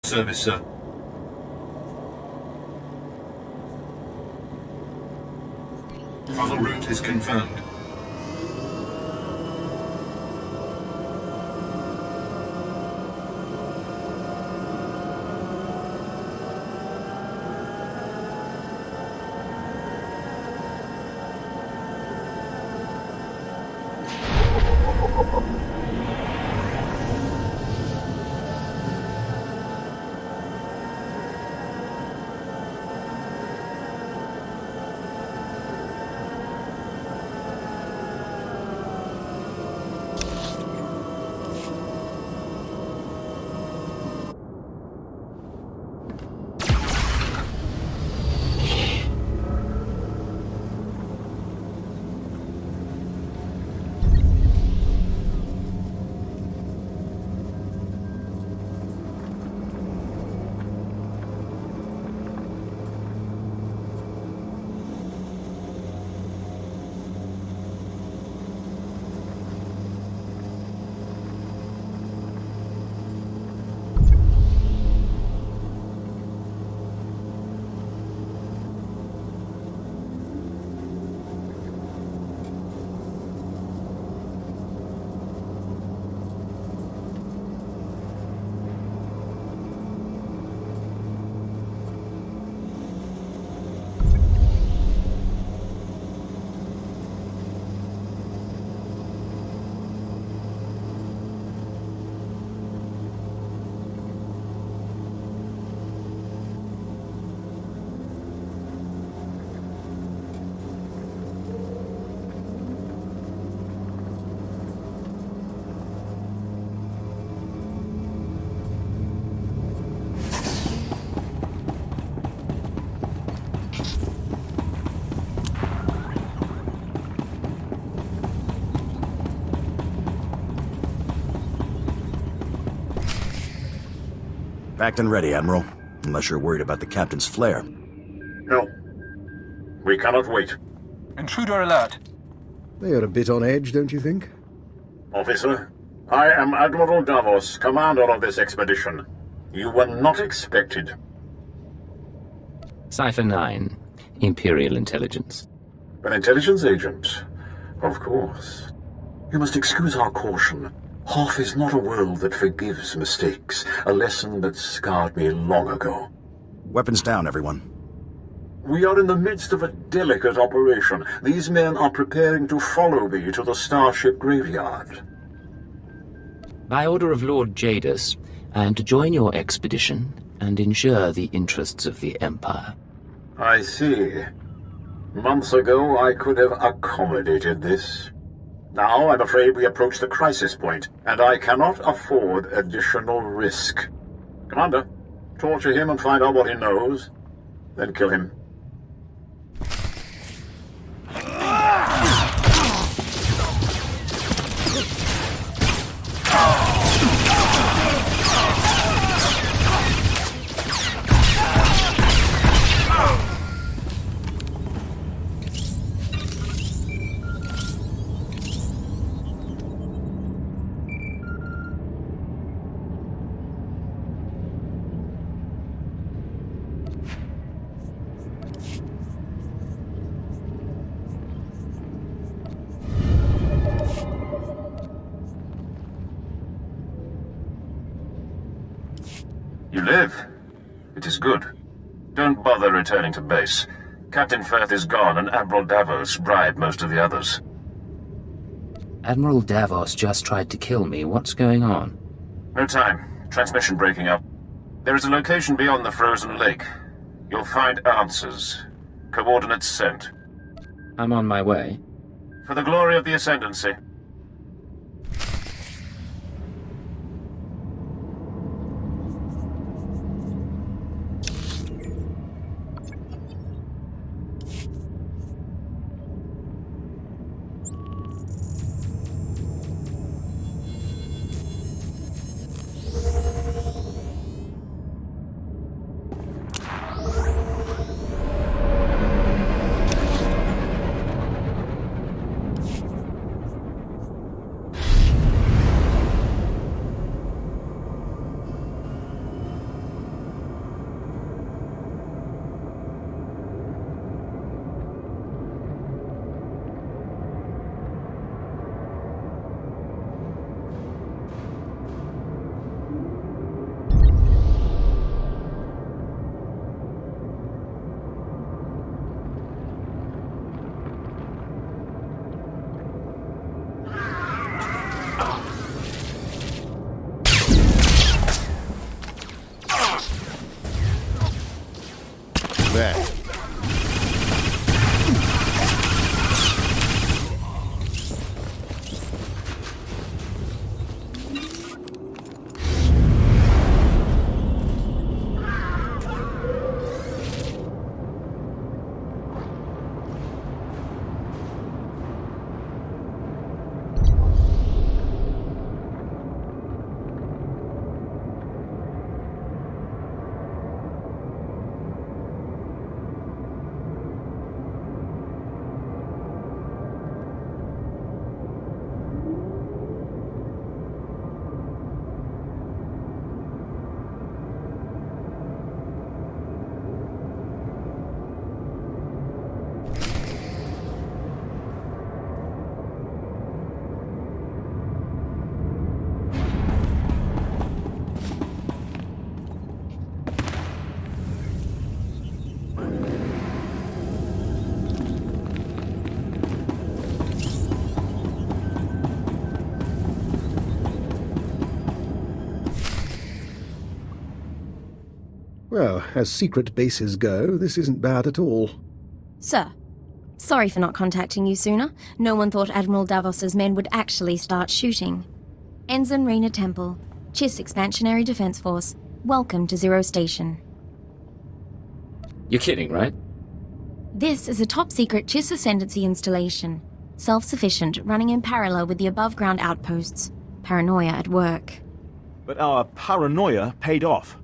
Service, sir. Travel route is confirmed. Packed and ready, Admiral. Unless you're worried about the captain's flare. No. We cannot wait. Intruder alert. They are a bit on edge, don't you think? Officer, I am Admiral Davos, commander of this expedition. You were not expected. Cipher 9, Imperial Intelligence. An intelligence agent? Of course. You must excuse our caution. Hoth is not a world that forgives mistakes, a lesson that scarred me long ago. Weapons down, everyone. We are in the midst of a delicate operation. These men are preparing to follow me to the starship graveyard. By order of Lord Jadis, I am to join your expedition and ensure the interests of the Empire. I see. Months ago, I could have accommodated this. Now, I'm afraid we approach the crisis point, and I cannot afford additional risk. Commander, torture him and find out what he knows, then kill him. You live. It is good. Don't bother returning to base. Captain Firth is gone, and Admiral Davos bribed most of the others. Admiral Davos just tried to kill me. What's going on? No time. Transmission breaking up. There is a location beyond the frozen lake. You'll find answers. Coordinates sent. I'm on my way. For the glory of the Ascendancy. bet. Well, as secret bases go, this isn't bad at all. Sir, sorry for not contacting you sooner. No one thought Admiral Davos's men would actually start shooting. Ensign Rena Temple, Chiss Expansionary Defense Force. Welcome to Zero Station. You're kidding, right? This is a top-secret Chiss Ascendancy installation. Self-sufficient, running in parallel with the above-ground outposts. Paranoia at work. But our paranoia paid off.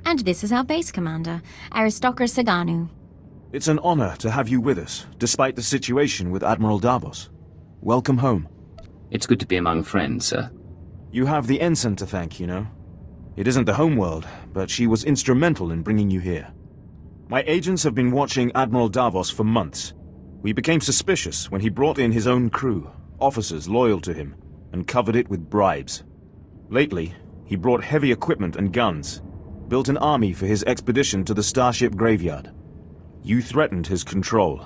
And this is our base commander, Aristocra Saganu. It's an honor to have you with us, despite the situation with Admiral Davos. Welcome home. It's good to be among friends, sir. You have the ensign to thank, you know. It isn't the homeworld, but she was instrumental in bringing you here. My agents have been watching Admiral Davos for months. We became suspicious when he brought in his own crew, officers loyal to him, and covered it with bribes. Lately, he brought heavy equipment and guns, built an army for his expedition to the Starship Graveyard. You threatened his control.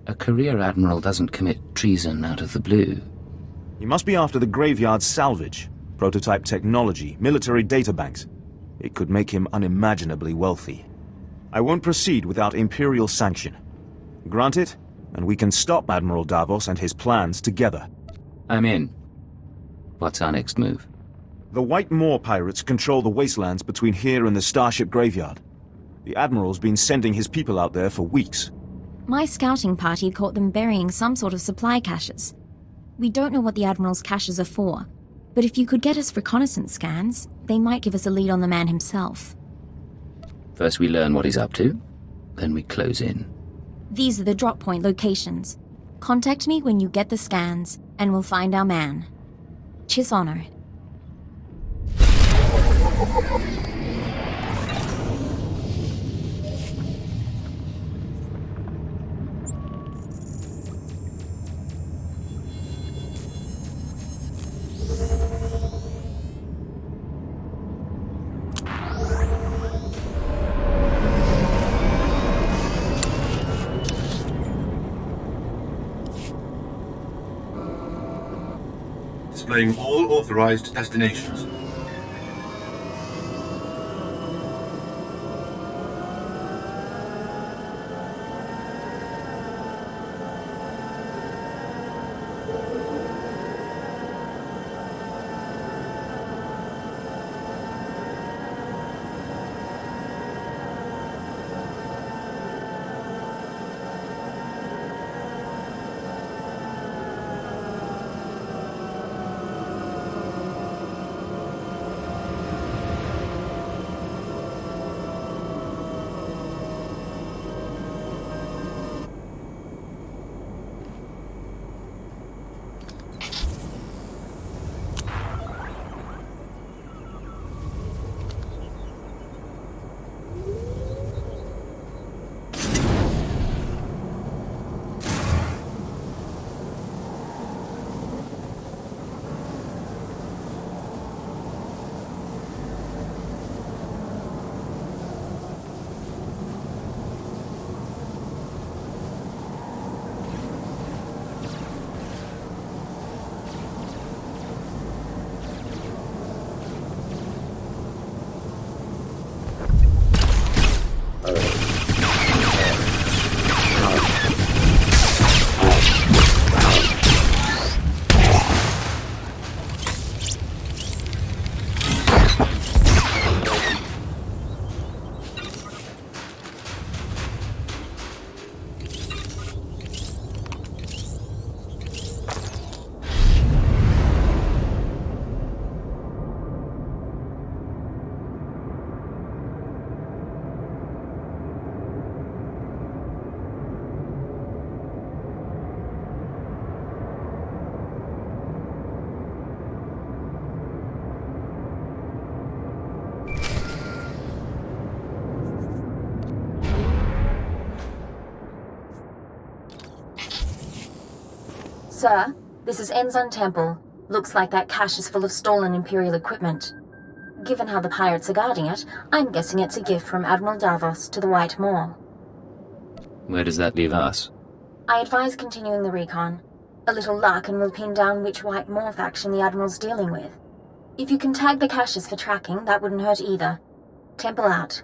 A career admiral doesn't commit treason out of the blue. He must be after the Graveyard's salvage, prototype technology, military databanks. It could make him unimaginably wealthy. I won't proceed without Imperial sanction. Grant it, and we can stop Admiral Davos and his plans together. I'm in. What's our next move? The White Moor pirates control the wastelands between here and the Starship Graveyard. The Admiral's been sending his people out there for weeks. My scouting party caught them burying some sort of supply caches. We don't know what the Admiral's caches are for, but if you could get us reconnaissance scans, they might give us a lead on the man himself. First we learn what he's up to, then we close in. These are the drop point locations. Contact me when you get the scans, and we'll find our man. Chiss Honor. Displaying all authorized destinations. Sir, this is Ensign Temple. Looks like that cache is full of stolen Imperial equipment. Given how the pirates are guarding it, I'm guessing it's a gift from Admiral Davos to the White Moor. Where does that leave us? I advise continuing the recon. A little luck and we'll pin down which White Moor faction the Admiral's dealing with. If you can tag the caches for tracking, that wouldn't hurt either. Temple out.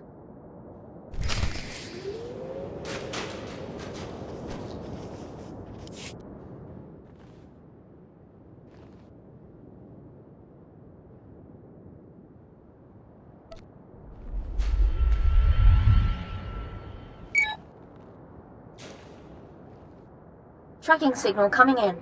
Tracking signal coming in.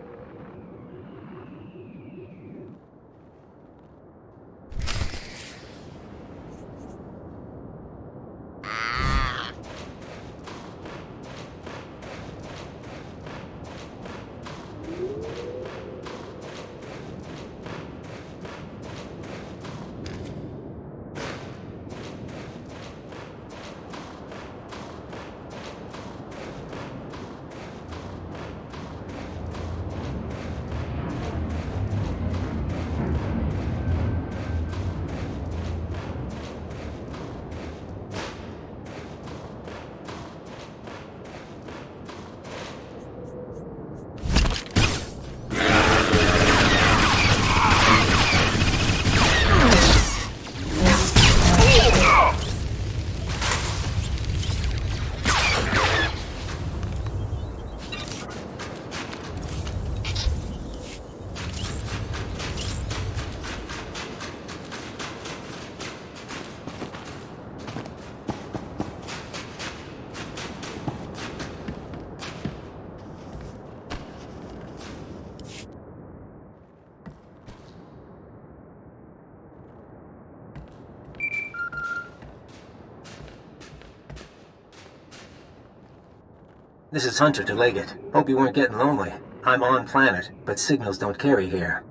This is Hunter to Leggett. Hope you weren't getting lonely. I'm on planet, but signals don't carry here.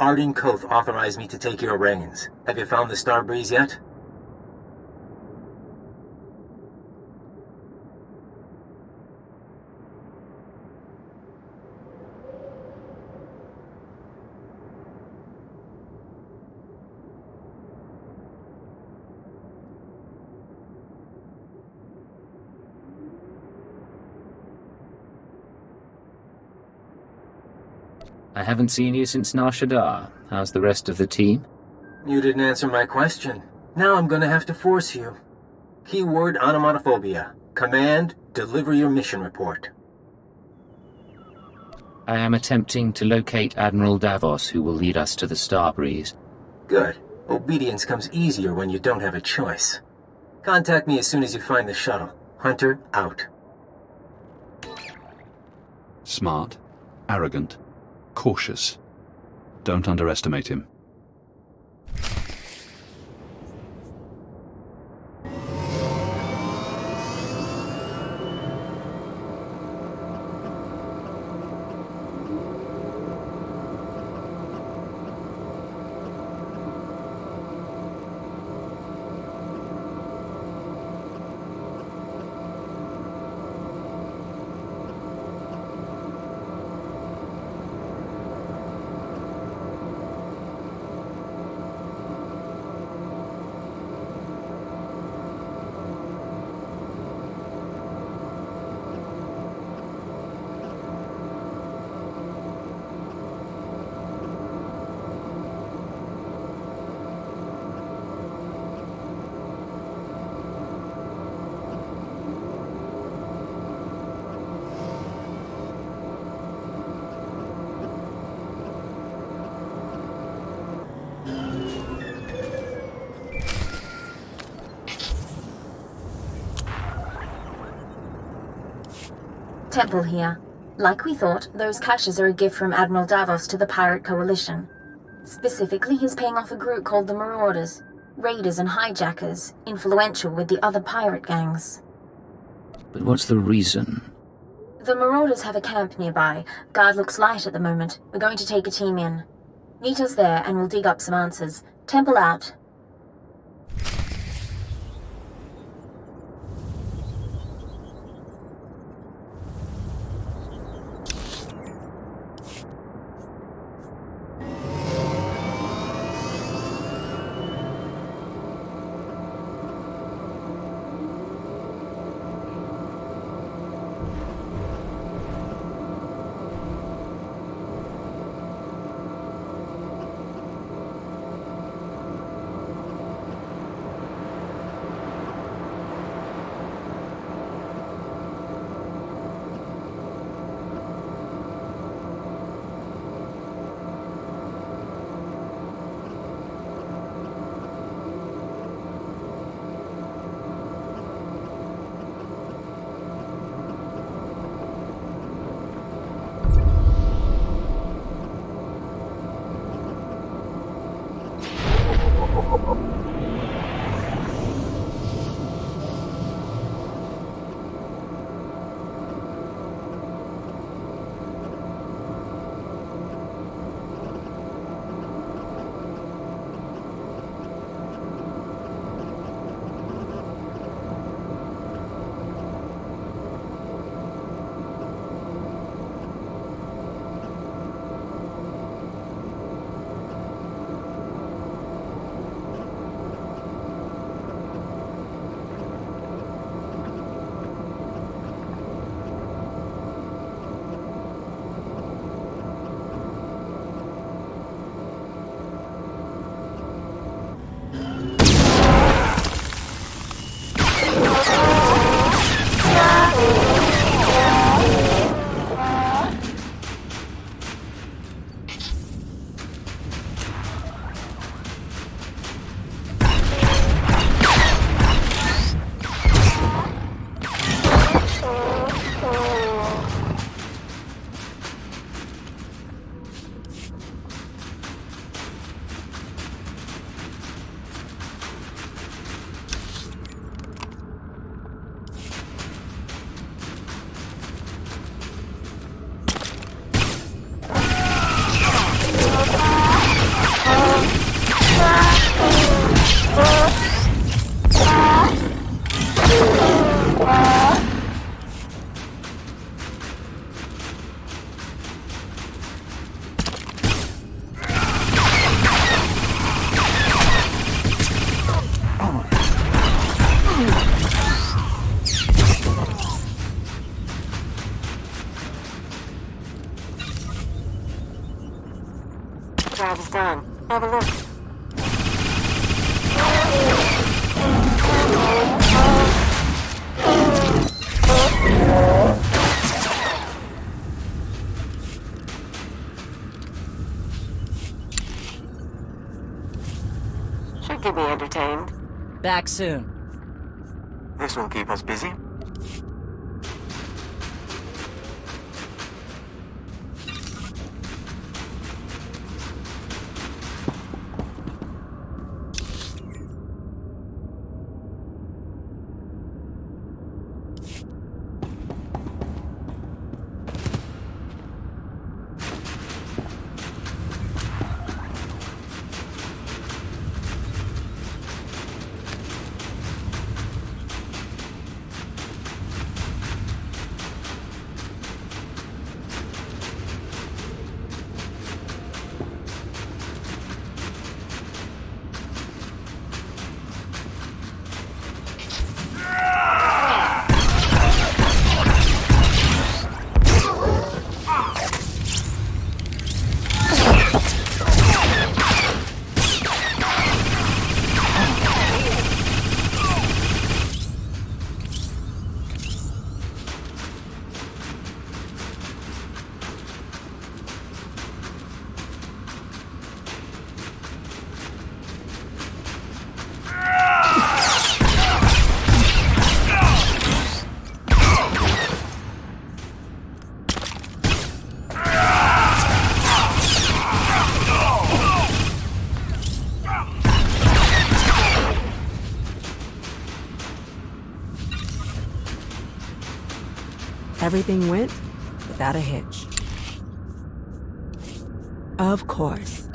Arden Koth authorized me to take your reins. Have you found the Star Breeze yet? I haven't seen you since Nar Shaddaa. How's the rest of the team? You didn't answer my question. Now I'm gonna have to force you. Keyword onomatophobia. Command, deliver your mission report. I am attempting to locate Admiral Davos, who will lead us to the Star Breeze. Good. Obedience comes easier when you don't have a choice. Contact me as soon as you find the shuttle. Hunter, out. Smart, arrogant, cautious. Don't underestimate him. Temple here. Like we thought, those caches are a gift from Admiral Davos to the Pirate Coalition. Specifically, he's paying off a group called the Marauders. Raiders and hijackers, influential with the other pirate gangs. But what's the reason? The Marauders have a camp nearby. Guard looks light at the moment. We're going to take a team in. Meet us there and we'll dig up some answers. Temple out. can. Have a look. Should keep me entertained. Back soon. This will keep us busy. Everything went without a hitch. Of course.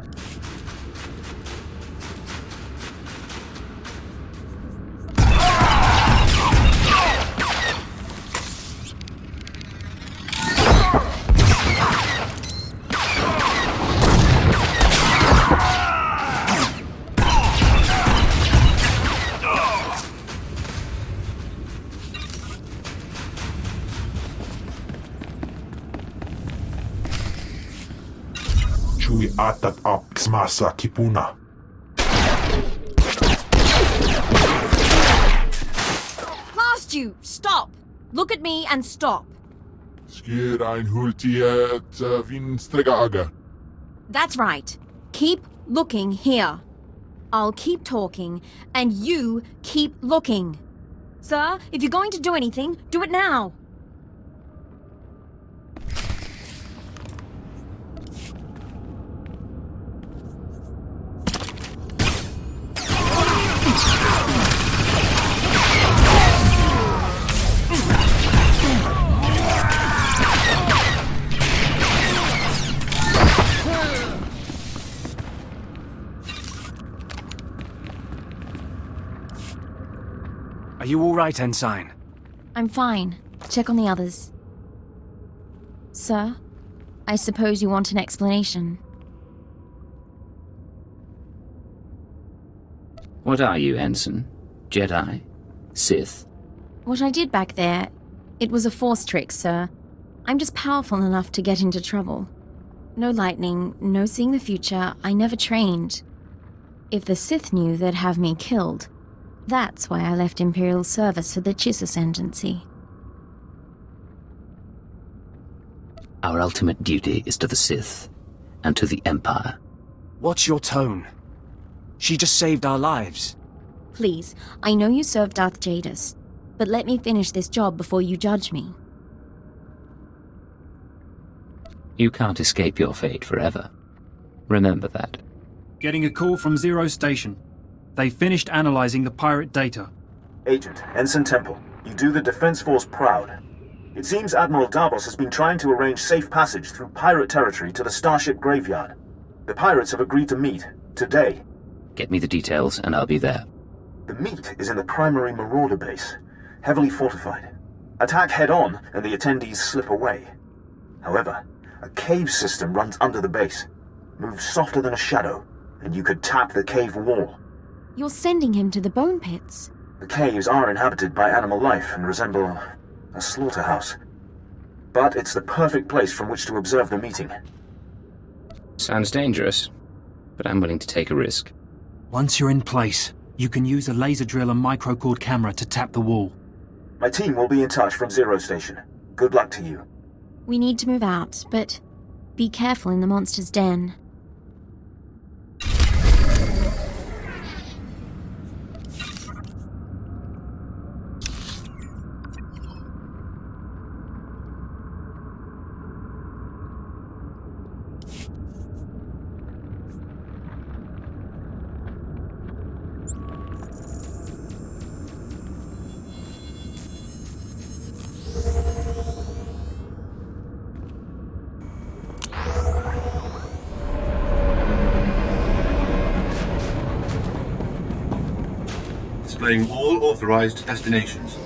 Chui atat up smasa kipuna. Past you! Stop! Look at me and stop. Skirain hultiet vinstregaga. That's right. Keep looking here. I'll keep talking, and you keep looking. Sir, if you're going to do anything, do it now. Are you all right, Ensign? I'm fine. Check on the others. Sir, I suppose you want an explanation. What are you, Ensign? Jedi? Sith? What I did back there, it was a force trick, sir. I'm just powerful enough to get into trouble. No lightning, no seeing the future, I never trained. If the Sith knew, they'd have me killed. That's why I left Imperial service for the Chiss Ascendancy. Our ultimate duty is to the Sith, and to the Empire. What's your tone? She just saved our lives. Please, I know you served Darth Jadis, but let me finish this job before you judge me. You can't escape your fate forever. Remember that. Getting a call from Zero Station. They finished analyzing the pirate data. Agent, Ensign Temple, you do the Defense Force proud. It seems Admiral Davos has been trying to arrange safe passage through pirate territory to the Starship Graveyard. The pirates have agreed to meet, today. Get me the details, and I'll be there. The meet is in the primary Marauder base, heavily fortified. Attack head-on, and the attendees slip away. However, a cave system runs under the base. Moves softer than a shadow, and you could tap the cave wall. You're sending him to the bone pits. The caves are inhabited by animal life and resemble a slaughterhouse. But it's the perfect place from which to observe the meeting. Sounds dangerous. but I'm willing to take a risk. Once you're in place, you can use a laser drill and micro-cord camera to tap the wall. My team will be in touch from Zero Station. Good luck to you. We need to move out, but be careful in the monster's den. Displaying all authorized destinations.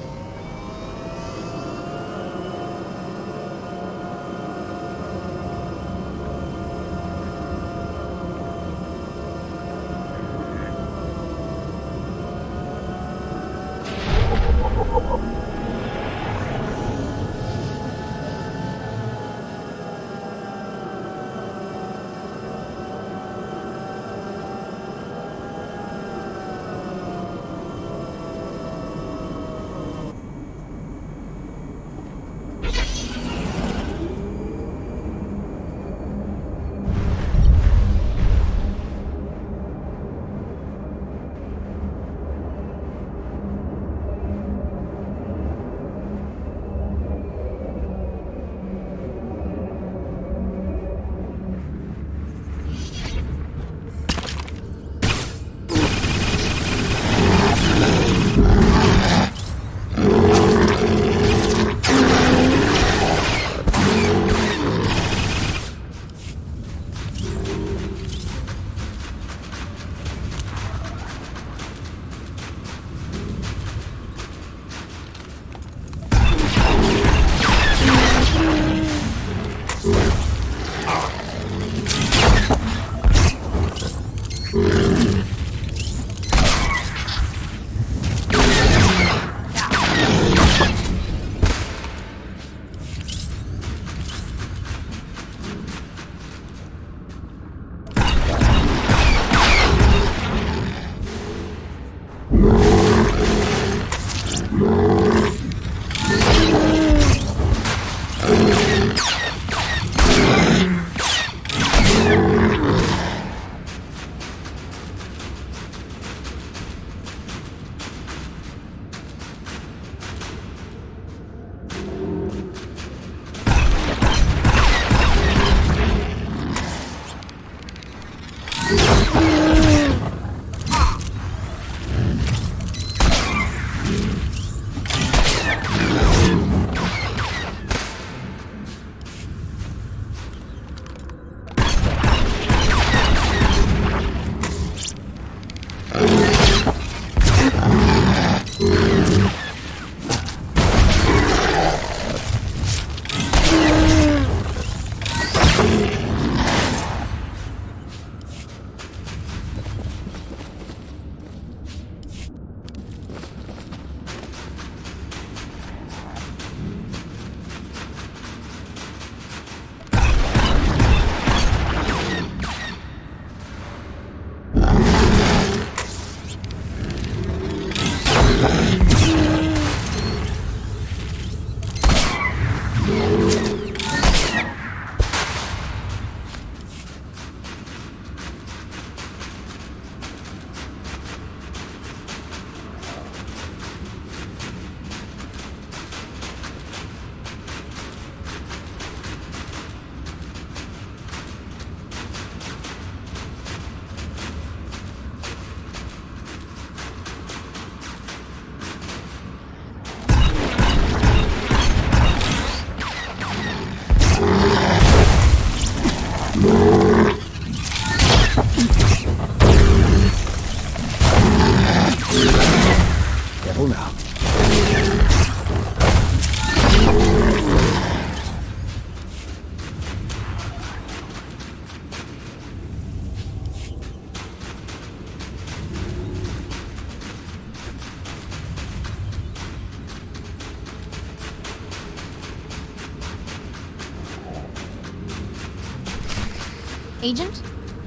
Agent?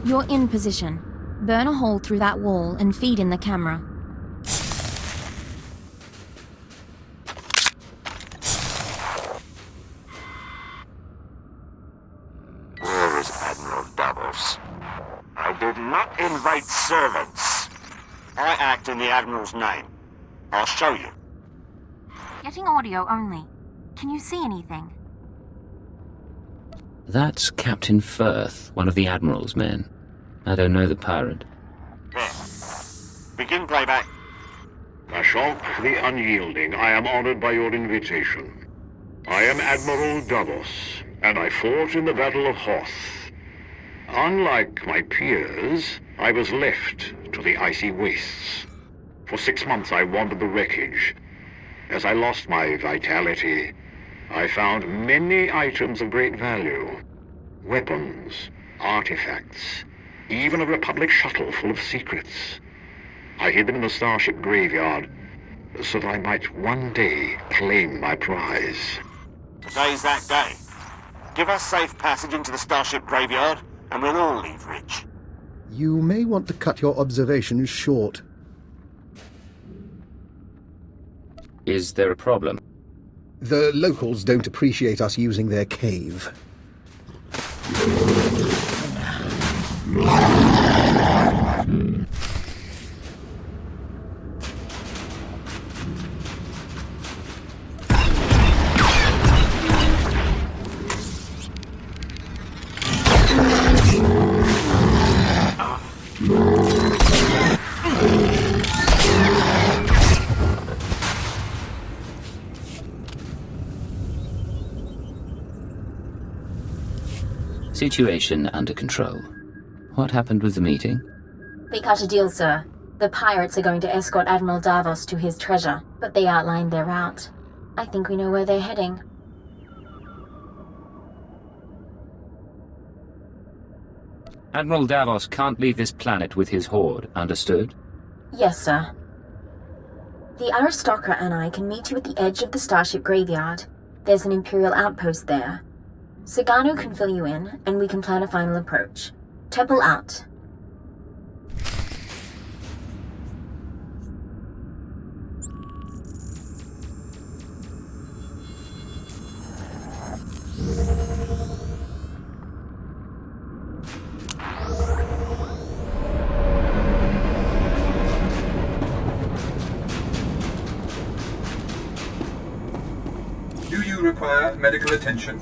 You're in position. Burn a hole through that wall and feed in the camera. Where is Admiral Davos? I did not invite servants. I act in the Admiral's name. I'll show you. Getting audio only. Can you see anything? That's Captain Firth, one of the Admiral's men. I don't know the pirate. There. Begin playback. Ashok the Unyielding, I am honored by your invitation. I am Admiral Davos, and I fought in the Battle of Hoth. Unlike my peers, I was left to the icy wastes. For 6 months I wandered the wreckage. As I lost my vitality, I found many items of great value. Weapons, artifacts, even a Republic shuttle full of secrets. I hid them in the starship graveyard, so that I might one day claim my prize. Today's that day. Give us safe passage into the starship graveyard, and we'll all leave rich. You may want to cut your observations short. Is there a problem? The locals don't appreciate us using their cave. Situation under control. What happened with the meeting? We cut a deal, sir. The pirates are going to escort Admiral Davos to his treasure, but they outlined their route. I think we know where they're heading. Admiral Davos can't leave this planet with his horde, understood? Yes, sir. The aristocrat and I can meet you at the edge of the starship graveyard. There's an Imperial outpost there. Sagano can fill you in, and we can plan a final approach. Temple out. Do you require medical attention?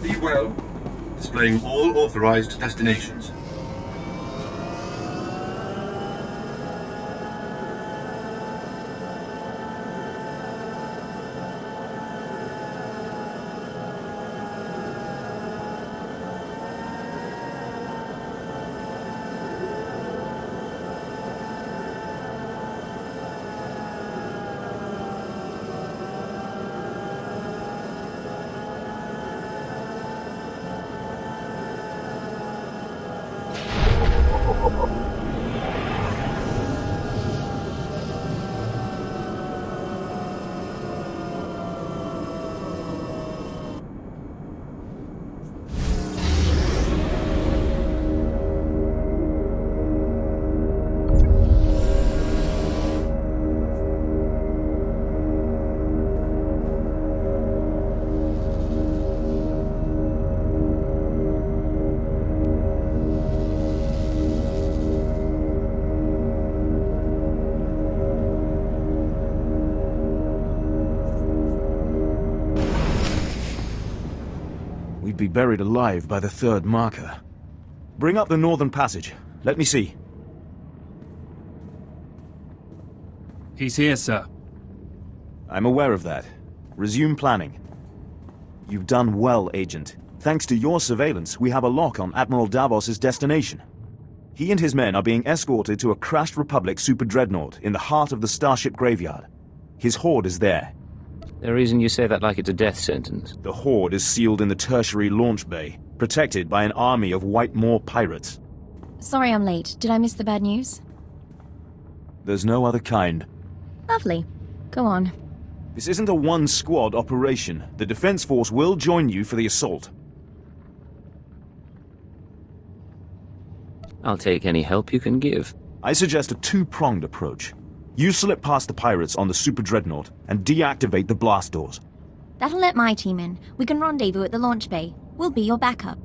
Be well. Displaying all authorized destinations. We'd be buried alive by the third marker. Bring up the northern passage. Let me see. He's here, sir. I'm aware of that. Resume planning. You've done well, Agent. Thanks to your surveillance, we have a lock on Admiral Davos's destination. He and his men are being escorted to a crashed Republic super dreadnought in the heart of the starship graveyard. His horde is there. The reason you say that like it's a death sentence? The horde is sealed in the tertiary launch bay, protected by an army of White Moor pirates. Sorry I'm late. Did I miss the bad news? There's no other kind. Lovely. Go on. This isn't a one-squad operation. The Defense Force will join you for the assault. I'll take any help you can give. I suggest a two-pronged approach. You slip past the pirates on the Super Dreadnought and deactivate the blast doors. That'll let my team in. We can rendezvous at the launch bay. We'll be your backup.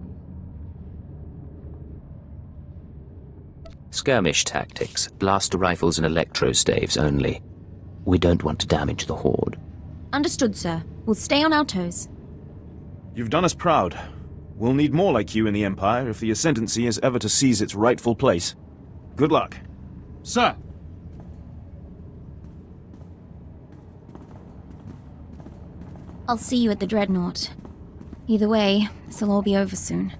Skirmish tactics. Blaster rifles and electro staves only. We don't want to damage the Horde. Understood, sir. We'll stay on our toes. You've done us proud. We'll need more like you in the Empire if the Ascendancy is ever to seize its rightful place. Good luck. Sir! I'll see you at the Dreadnought. Either way, this'll all be over soon.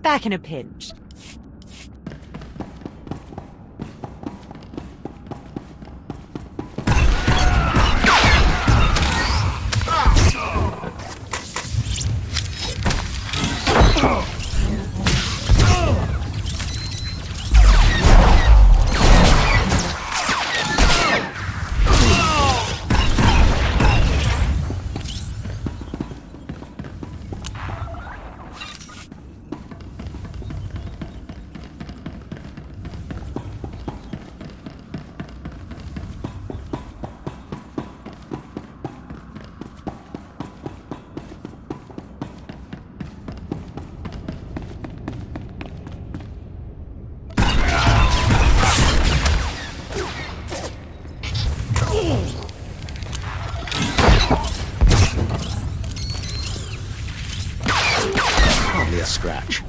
back in a pinch. Hardly a scratch.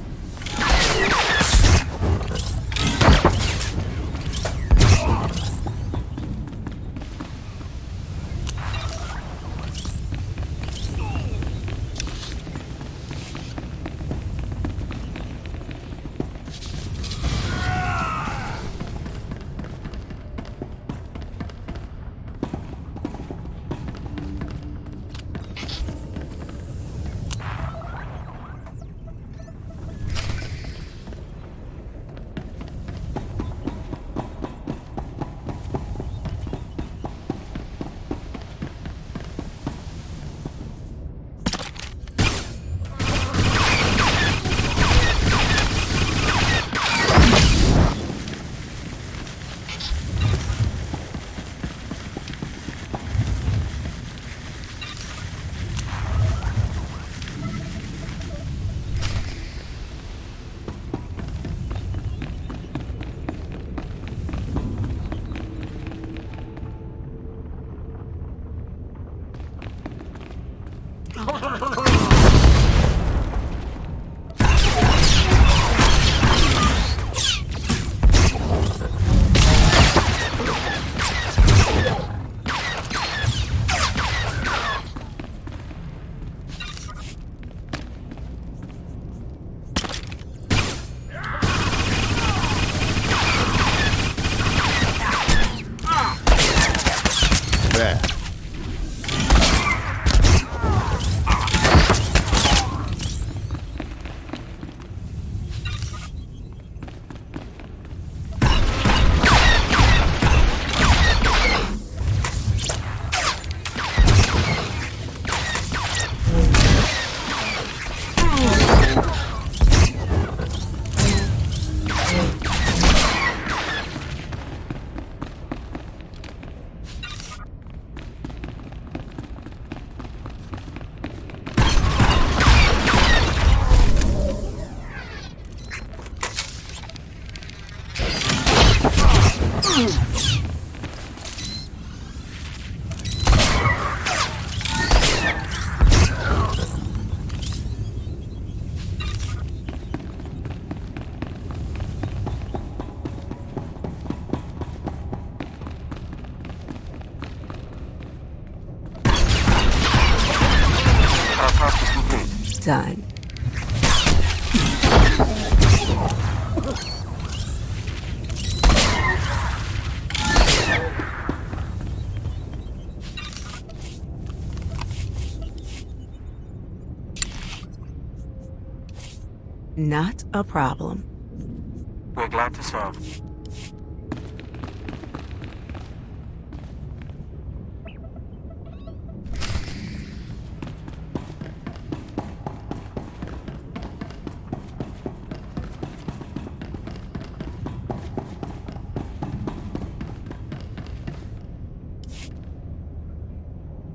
There. Done. Not a problem. We're glad to serve.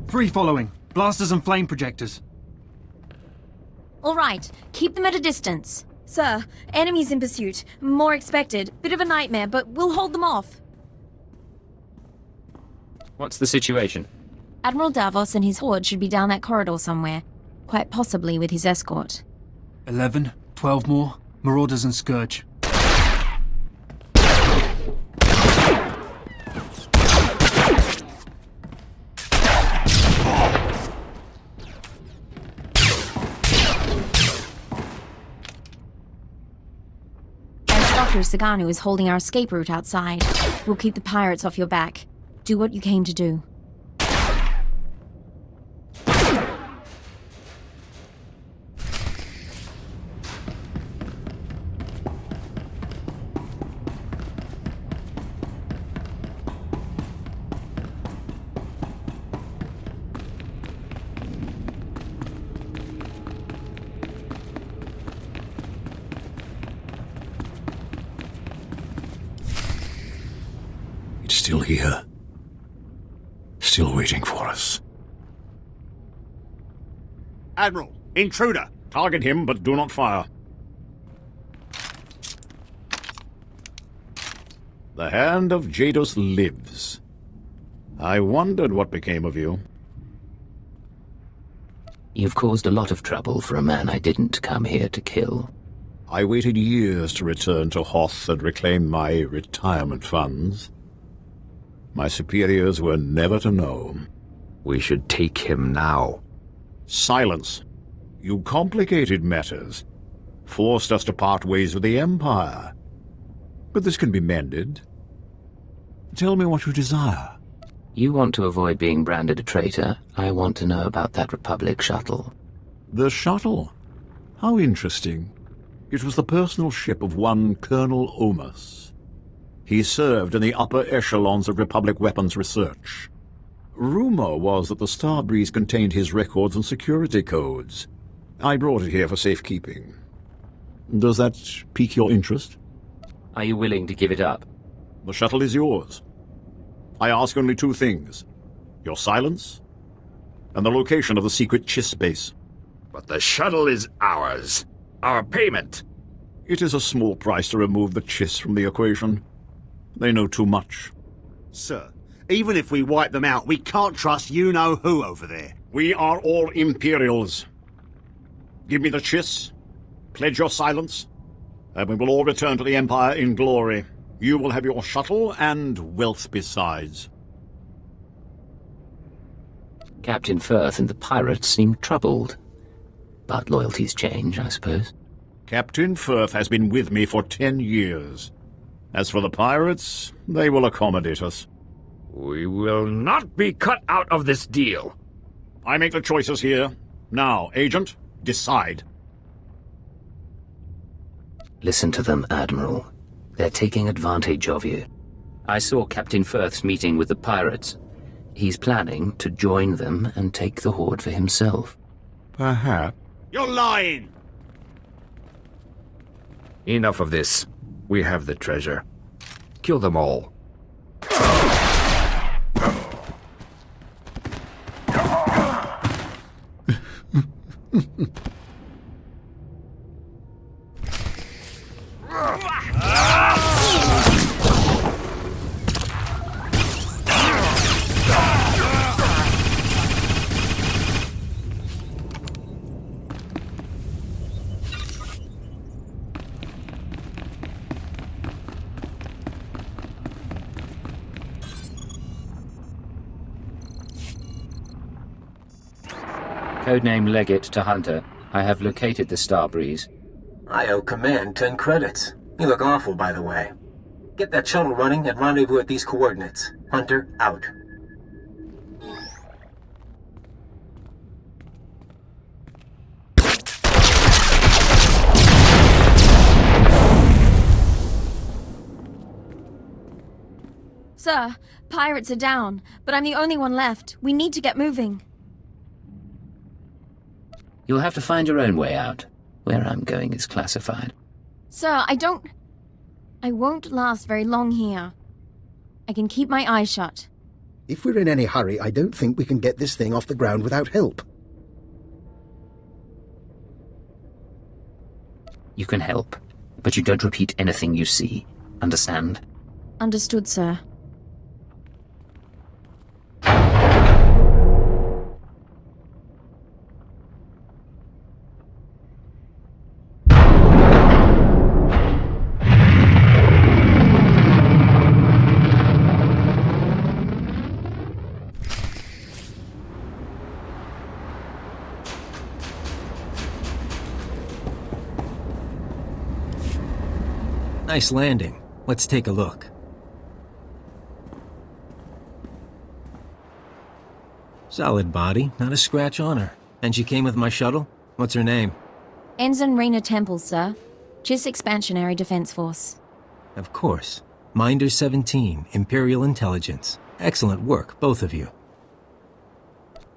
Three following. Blasters and flame projectors. All right, keep them at a distance. Sir, enemies in pursuit. More expected. Bit of a nightmare, but we'll hold them off. What's the situation? Admiral Davos and his horde should be down that corridor somewhere. Quite possibly with his escort. 11, 12 more. Marauders and Scourge. Dr. Sagano is holding our escape route outside. We'll keep the pirates off your back. Do what you came to do. It's still here. Still waiting for us. Admiral, intruder! Target him, but do not fire. The hand of Jadus lives. I wondered what became of you. You've caused a lot of trouble for a man I didn't come here to kill. I waited years to return to Hoth and reclaim my retirement funds. My superiors were never to know. We should take him now. Silence. You complicated matters. Forced us to part ways with the Empire. But this can be mended. Tell me what you desire. You want to avoid being branded a traitor. I want to know about that Republic shuttle. The shuttle? How interesting. It was the personal ship of one Colonel Omus. He served in the upper echelons of Republic weapons research. Rumor was that the Starbreeze contained his records and security codes. I brought it here for safekeeping. Does that pique your interest? Are you willing to give it up? The shuttle is yours. I ask only two things. Your silence, and the location of the secret Chiss base. But the shuttle is ours. Our payment. It is a small price to remove the Chiss from the equation. They know too much. Sir, even if we wipe them out, we can't trust you-know-who over there. We are all Imperials. Give me the Chiss, pledge your silence, and we will all return to the Empire in glory. You will have your shuttle and wealth besides. Captain Firth and the pirates seem troubled. But loyalties change, I suppose. Captain Firth has been with me for 10 years. As for the pirates, they will accommodate us. We will not be cut out of this deal. I make the choices here. Now, Agent, decide. Listen to them, Admiral. They're taking advantage of you. I saw Captain Firth's meeting with the pirates. He's planning to join them and take the Horde for himself. Perhaps. You're lying! Enough of this. We have the treasure. Kill them all. Codename Legate to Hunter. I have located the Starbreeze. I owe Command 10 credits. You look awful, by the way. Get that shuttle running and rendezvous at these coordinates. Hunter, out. Sir, pirates are down, but I'm the only one left. We need to get moving. You'll have to find your own way out. Where I'm going is classified. Sir, I won't last very long here. I can keep my eyes shut. If we're in any hurry, I don't think we can get this thing off the ground without help. You can help, but you don't repeat anything you see. Understand? Understood, sir. Nice landing. Let's take a look. Solid body, not a scratch on her. And she came with my shuttle? What's her name? Ensign Rena Temple, sir. JIS Expansionary Defense Force. Of course. Minder 17, Imperial Intelligence. Excellent work, both of you.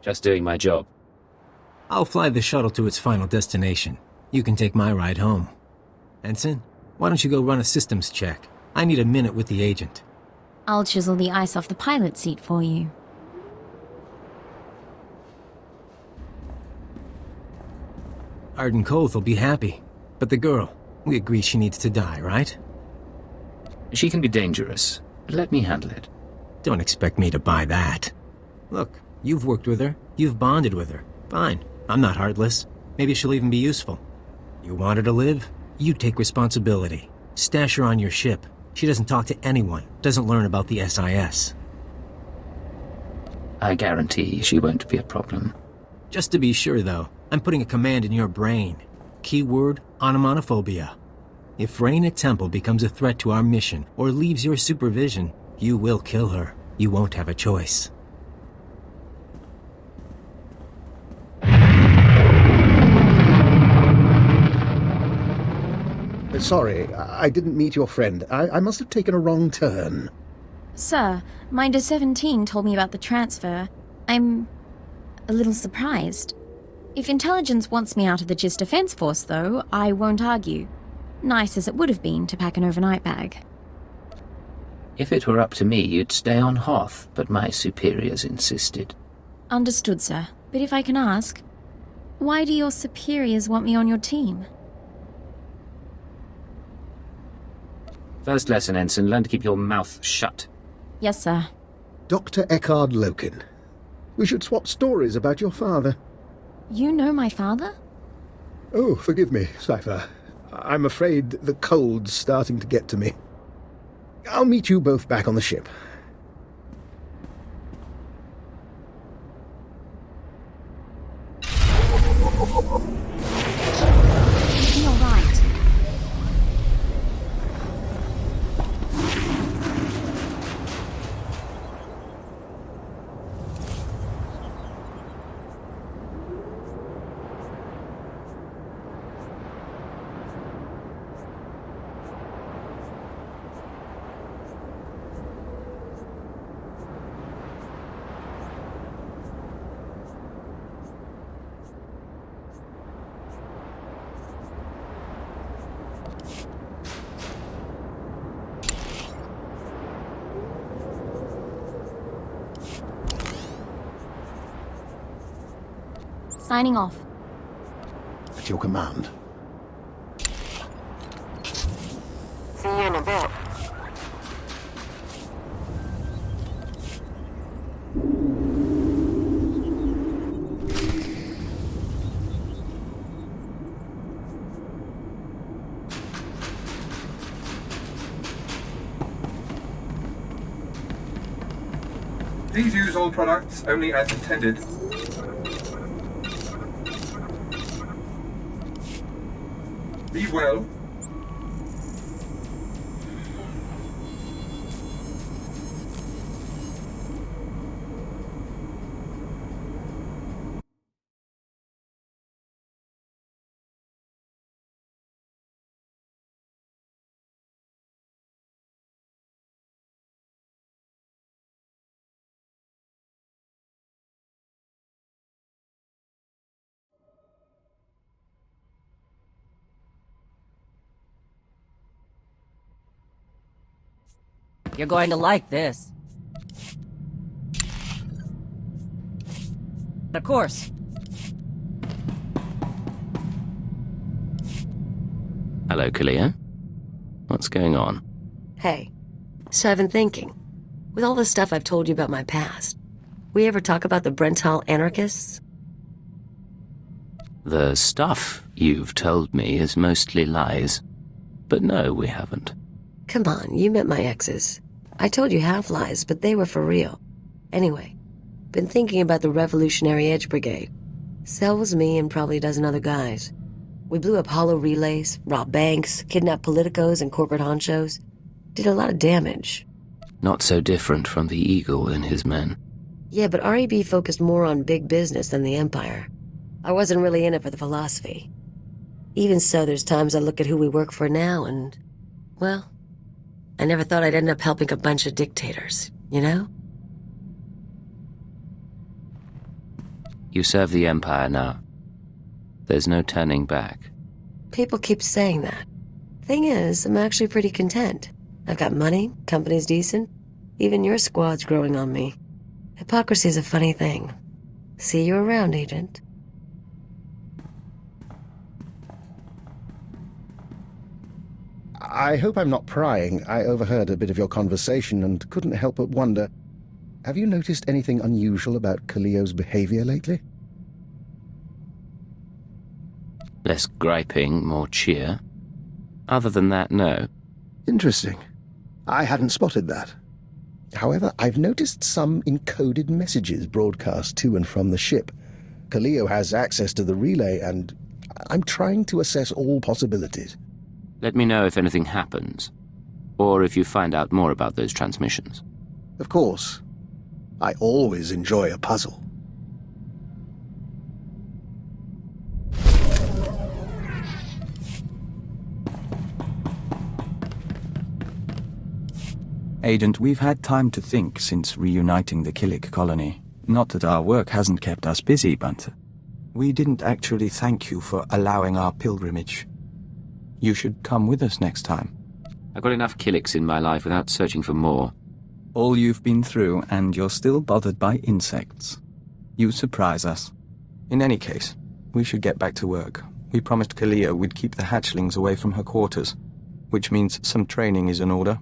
Just doing my job. I'll fly the shuttle to its final destination. You can take my ride home. Ensign, why don't you go run a systems check? I need a minute with the agent. I'll chisel the ice off the pilot seat for you. Arden Koth will be happy. But the girl, we agree she needs to die, right? She can be dangerous, but let me handle it. Don't expect me to buy that. Look, you've worked with her. You've bonded with her. Fine. I'm not heartless. Maybe she'll even be useful. You want her to live? You take responsibility. Stash her on your ship. She doesn't talk to anyone. Doesn't learn about the SIS. I guarantee she won't be a problem. Just to be sure, though, I'm putting a command in your brain. Keyword, onomatophobia. If Rena Temple becomes a threat to our mission or leaves your supervision, you will kill her. You won't have a choice. Sorry, I didn't meet your friend. I must have taken a wrong turn. Sir, Minder 17 told me about the transfer. I'm a little surprised. If intelligence wants me out of the JIS Defense Force, though, I won't argue. Nice as it would have been to pack an overnight bag. If it were up to me, you'd stay on Hoth, but my superiors insisted. Understood, sir. But if I can ask, why do your superiors want me on your team? First lesson, Ensign, learn to keep your mouth shut. Yes, sir. Dr. Eckhard Loken. We should swap stories about your father. You know my father? Oh, forgive me, Cypher. I'm afraid the cold's starting to get to me. I'll meet you both back on the ship. You're all right. Signing off. At your command. See you in a bit. Please use all products only as intended. Be well. You're going to like this. Of course. Hello, Kalia. What's going on? Hey, so I've been thinking. With all the stuff I've told you about my past, we ever talk about the Brental anarchists? The stuff you've told me is mostly lies. But no, we haven't. Come on, you met my exes. I told you half lies, but they were for real. Anyway, been thinking about the Revolutionary Edge Brigade. Cell was me and probably a dozen other guys. We blew up hollow relays, robbed banks, kidnapped politicos and corporate honchos. Did a lot of damage. Not so different from the Eagle and his men. Yeah, but REB focused more on big business than the Empire. I wasn't really in it for the philosophy. Even so, there's times I look at who we work for now and, well, I never thought I'd end up helping a bunch of dictators, you know? You serve the Empire now. There's no turning back. People keep saying that. Thing is, I'm actually pretty content. I've got money, company's decent. Even your squad's growing on me. Hypocrisy's a funny thing. See you around, Agent. I hope I'm not prying. I overheard a bit of your conversation and couldn't help but wonder, have you noticed anything unusual about Kaliyo's behavior lately? Less griping, more cheer. Other than that, no. Interesting. I hadn't spotted that. However, I've noticed some encoded messages broadcast to and from the ship. Kaliyo has access to the relay, and I'm trying to assess all possibilities. Let me know if anything happens, or if you find out more about those transmissions. Of course. I always enjoy a puzzle. Agent, we've had time to think since reuniting the Killik colony. Not that our work hasn't kept us busy, but we didn't actually thank you for allowing our pilgrimage. You should come with us next time. I've got enough Killicks in my life without searching for more. All you've been through, and you're still bothered by insects. You surprise us. In any case, we should get back to work. We promised Kaliyo we'd keep the hatchlings away from her quarters, which means some training is in order.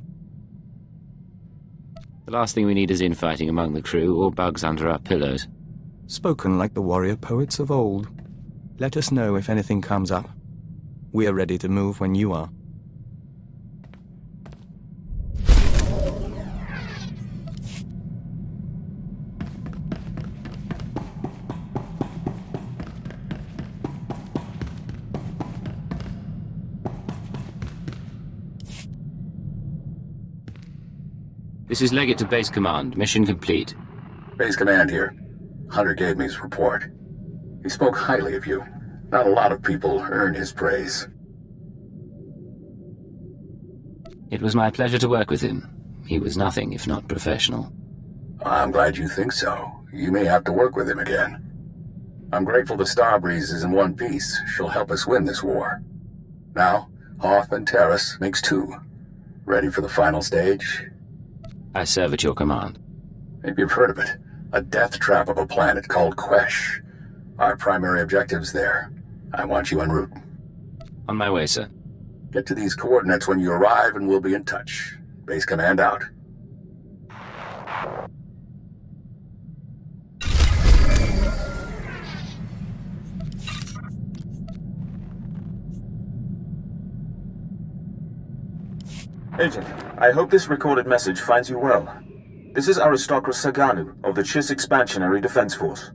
The last thing we need is infighting among the crew or bugs under our pillows. Spoken like the warrior poets of old. Let us know if anything comes up. We are ready to move when you are. This is Leggett to Base Command. Mission complete. Base Command here. Hunter gave me his report. He spoke highly of you. Not a lot of people earn his praise. It was my pleasure to work with him. He was nothing if not professional. I'm glad you think so. You may have to work with him again. I'm grateful the Starbreeze is in one piece. She'll help us win this war. Now, Hoth and Terrace makes two. Ready for the final stage? I serve at your command. Maybe you've heard of it. A death trap of a planet called Quesh. Our primary objective's there. I want you en route. On my way, sir. Get to these coordinates when you arrive and we'll be in touch. Base Command out. Agent, I hope this recorded message finds you well. This is Aristocrat Saganu of the Chiss Expansionary Defense Force.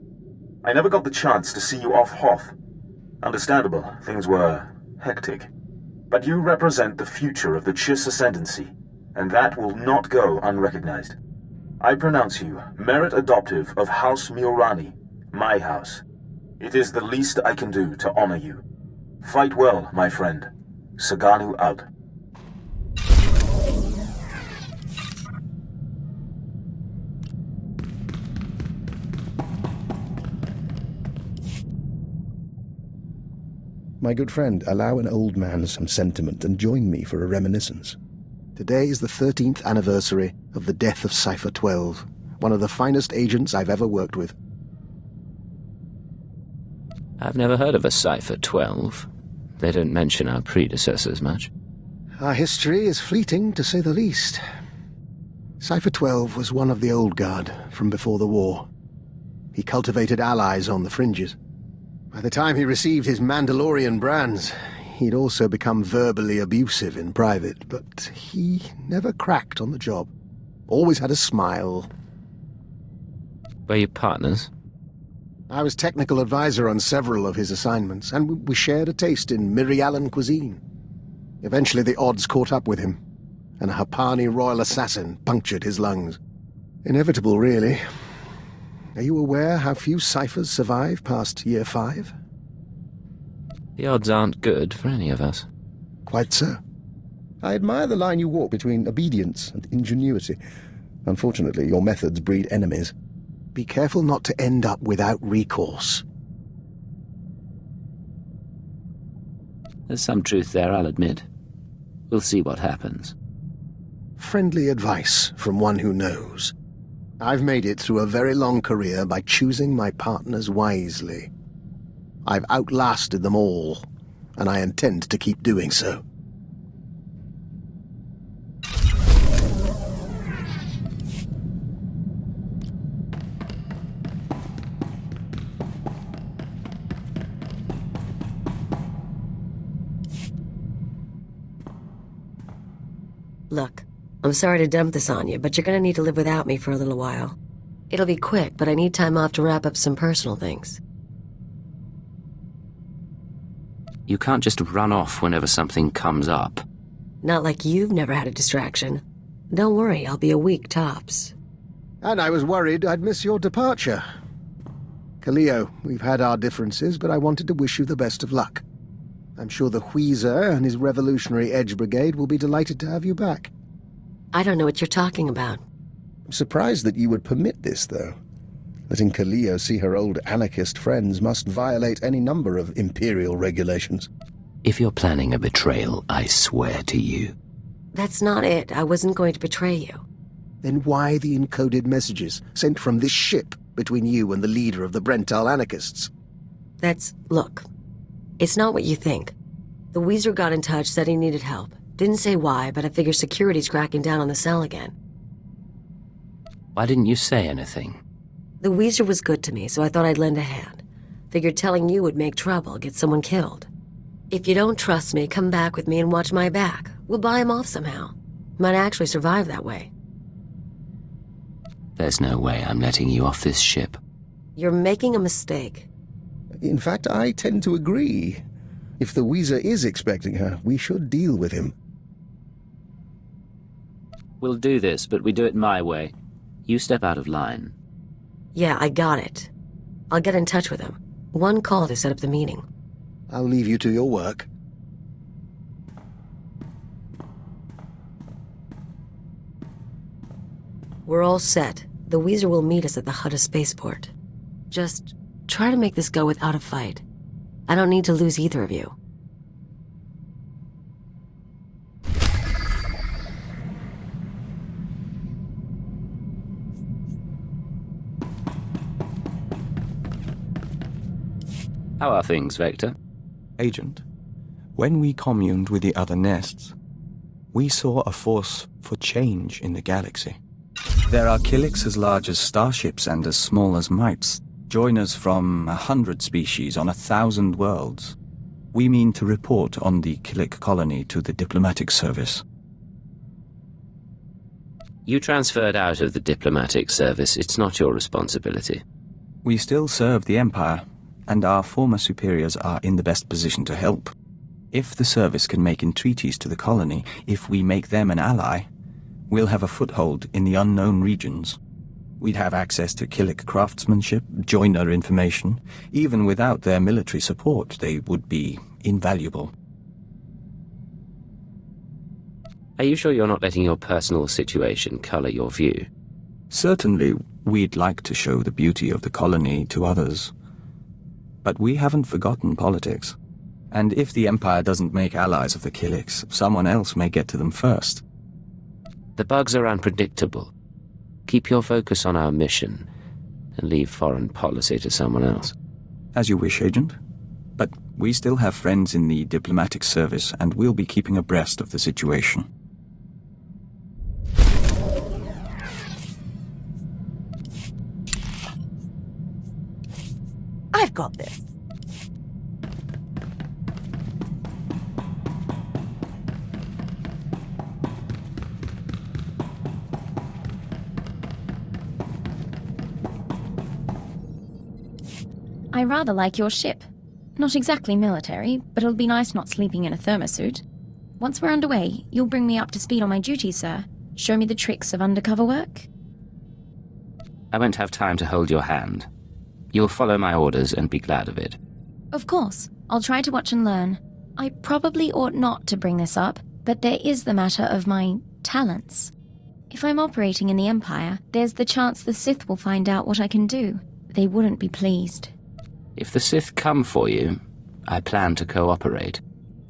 I never got the chance to see you off Hoth. Understandable, things were hectic. But you represent the future of the Chiss Ascendancy, and that will not go unrecognized. I pronounce you Merit Adoptive of House Miorani, my house. It is the least I can do to honor you. Fight well, my friend. Saganu out. My good friend, allow an old man some sentiment and join me for a reminiscence. Today is the 13th anniversary of the death of Cypher 12, one of the finest agents I've ever worked with. I've never heard of a Cypher 12. They don't mention our predecessors much. Our history is fleeting, to say the least. Cypher 12 was one of the old guard from before the war. He cultivated allies on the fringes. By the time he received his Mandalorian brands, he'd also become verbally abusive in private, but he never cracked on the job. Always had a smile. Were you partners? I was technical advisor on several of his assignments, and we shared a taste in Mirialan cuisine. Eventually the odds caught up with him, and a Hapani royal assassin punctured his lungs. Inevitable, really. Are you aware how few ciphers survive past year 5? The odds aren't good for any of us. Quite so. I admire the line you walk between obedience and ingenuity. Unfortunately, your methods breed enemies. Be careful not to end up without recourse. There's some truth there, I'll admit. We'll see what happens. Friendly advice from one who knows. I've made it through a very long career by choosing my partners wisely. I've outlasted them all, and I intend to keep doing so. Look, I'm sorry to dump this on you, but you're gonna need to live without me for a little while. It'll be quick, but I need time off to wrap up some personal things. You can't just run off whenever something comes up. Not like you've never had a distraction. Don't worry, I'll be a week tops. And I was worried I'd miss your departure. Kaleo, we've had our differences, but I wanted to wish you the best of luck. I'm sure the Wheezer and his Revolutionary Edge Brigade will be delighted to have you back. I don't know what you're talking about. I'm surprised that you would permit this, though. Letting Kaleo see her old anarchist friends must violate any number of Imperial regulations. If you're planning a betrayal, I swear to you. That's not it. I wasn't going to betray you. Then why the encoded messages sent from this ship between you and the leader of the Brental anarchists? Look, it's not what you think. The Wheezer got in touch, said he needed help. Didn't say why, but I figure security's cracking down on the cell again. Why didn't you say anything? The Wheezer was good to me, so I thought I'd lend a hand. Figured telling you would make trouble, get someone killed. If you don't trust me, come back with me and watch my back. We'll buy him off somehow. Might actually survive that way. There's no way I'm letting you off this ship. You're making a mistake. In fact, I tend to agree. If the Wheezer is expecting her, we should deal with him. We'll do this, but we do it my way. You step out of line. Yeah, I got it. I'll get in touch with him. One call to set up the meeting. I'll leave you to your work. We're all set. The Wheezer will meet us at the Hutta spaceport. Just try to make this go without a fight. I don't need to lose either of you. How are things, Vector? Agent, when we communed with the other nests, we saw a force for change in the galaxy. There are Killiks as large as starships and as small as mites, joiners from 100 species on 1,000 worlds. We mean to report on the Killik colony to the diplomatic service. You transferred out of the diplomatic service. It's not your responsibility. We still serve the Empire, and our former superiors are in the best position to help. If the service can make entreaties to the colony, if we make them an ally, we'll have a foothold in the unknown regions. We'd have access to Killik craftsmanship, joiner information. Even without their military support, they would be invaluable. Are you sure you're not letting your personal situation color your view? Certainly, we'd like to show the beauty of the colony to others. But we haven't forgotten politics. And if the Empire doesn't make allies of the Killiks, someone else may get to them first. The bugs are unpredictable. Keep your focus on our mission, and leave foreign policy to someone else. As you wish, Agent. But we still have friends in the diplomatic service, and we'll be keeping abreast of the situation. I've got this. I rather like your ship. Not exactly military, but it'll be nice not sleeping in a thermosuit. Once we're underway, you'll bring me up to speed on my duties, sir. Show me the tricks of undercover work. I won't have time to hold your hand. You'll follow my orders and be glad of it. Of course. I'll try to watch and learn. I probably ought not to bring this up, but there is the matter of my talents. If I'm operating in the Empire, there's the chance the Sith will find out what I can do. They wouldn't be pleased. If the Sith come for you, I plan to cooperate.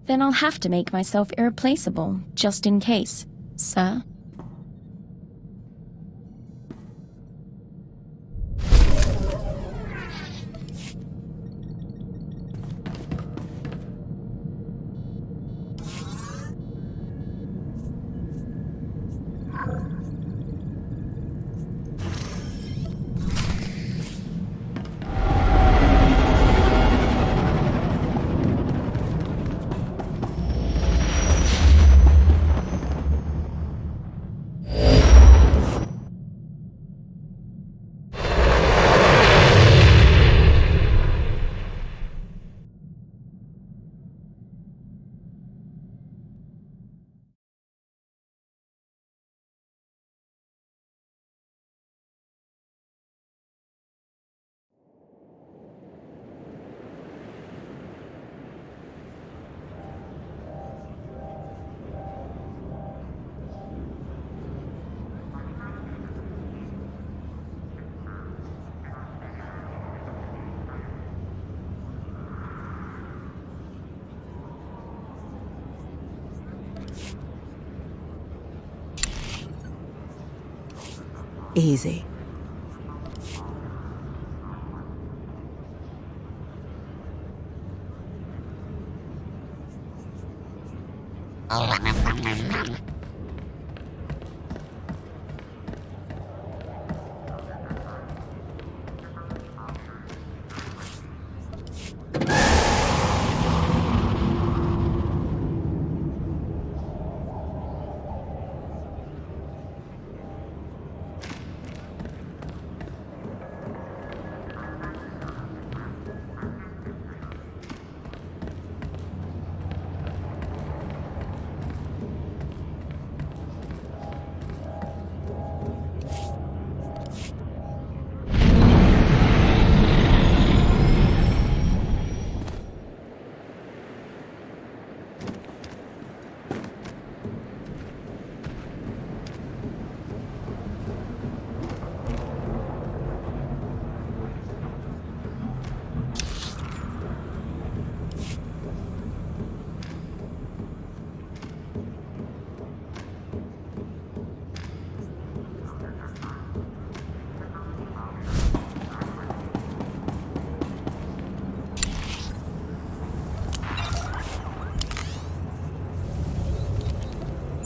Then I'll have to make myself irreplaceable, just in case, sir. Easy.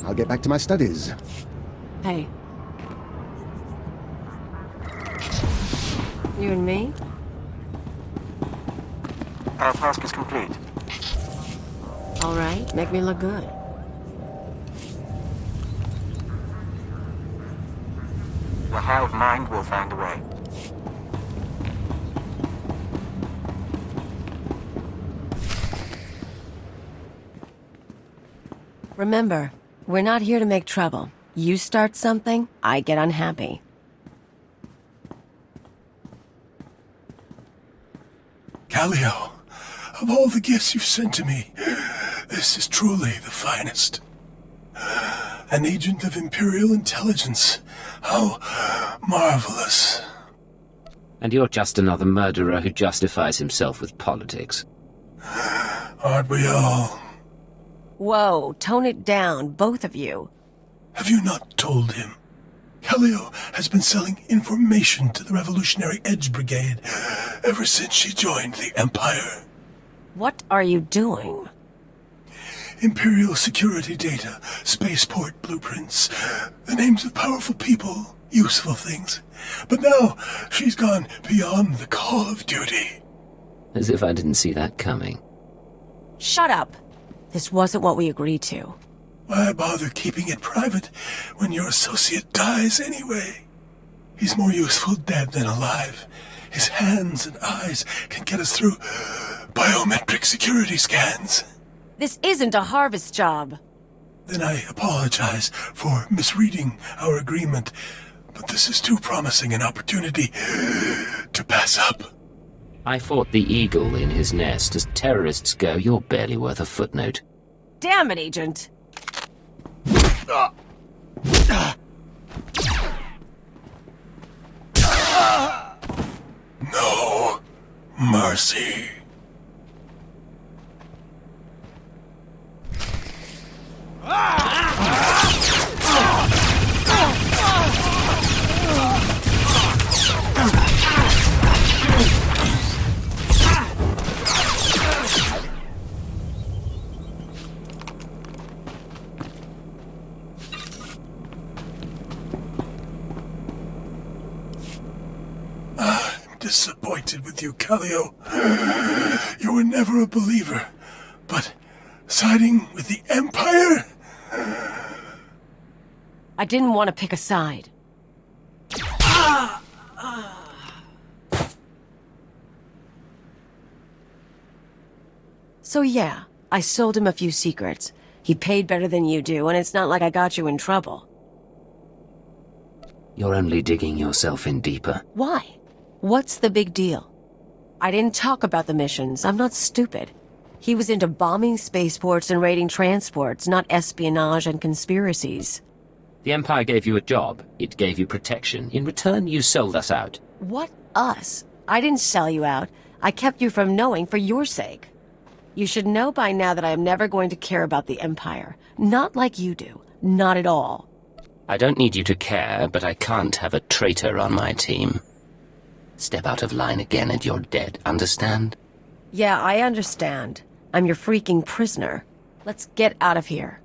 I'll get back to my studies. Hey. You and me? Our task is complete. All right, make me look good. The hive mind will find a way. Remember, we're not here to make trouble. You start something, I get unhappy. Callio, of all the gifts you've sent to me, this is truly the finest. An agent of Imperial intelligence. How marvelous. And you're just another murderer who justifies himself with politics. Aren't we all? Whoa, tone it down, both of you. Have you not told him? Callio has been selling information to the Revolutionary Edge Brigade ever since she joined the Empire. What are you doing? Imperial security data, spaceport blueprints, the names of powerful people, useful things. But now, she's gone beyond the call of duty. As if I didn't see that coming. Shut up! This wasn't what we agreed to. Why bother keeping it private when your associate dies anyway? He's more useful dead than alive. his hands and eyes can get us through biometric security scans. This isn't a harvest job. Then I apologize for misreading our agreement, but this is too promising an opportunity to pass up. I fought the eagle in his nest. As terrorists go, you're barely worth a footnote. Damn it, Agent. No mercy. I'm disappointed with you, Callio. You were never a believer, but siding with the Empire? I didn't want to pick a side. So yeah, I sold him a few secrets. He paid better than you do, and it's not like I got you in trouble. You're only digging yourself in deeper. Why? What's the big deal? I didn't talk about the missions. I'm not stupid. He was into bombing spaceports and raiding transports, not espionage and conspiracies. The Empire gave you a job. It gave you protection. In return, you sold us out. What us? I didn't sell you out. I kept you from knowing for your sake. You should know by now that I am never going to care about the Empire. Not like you do. Not at all. I don't need you to care, but I can't have a traitor on my team. Step out of line again and you're dead, understand? Yeah, I understand. I'm your freaking prisoner. Let's get out of here.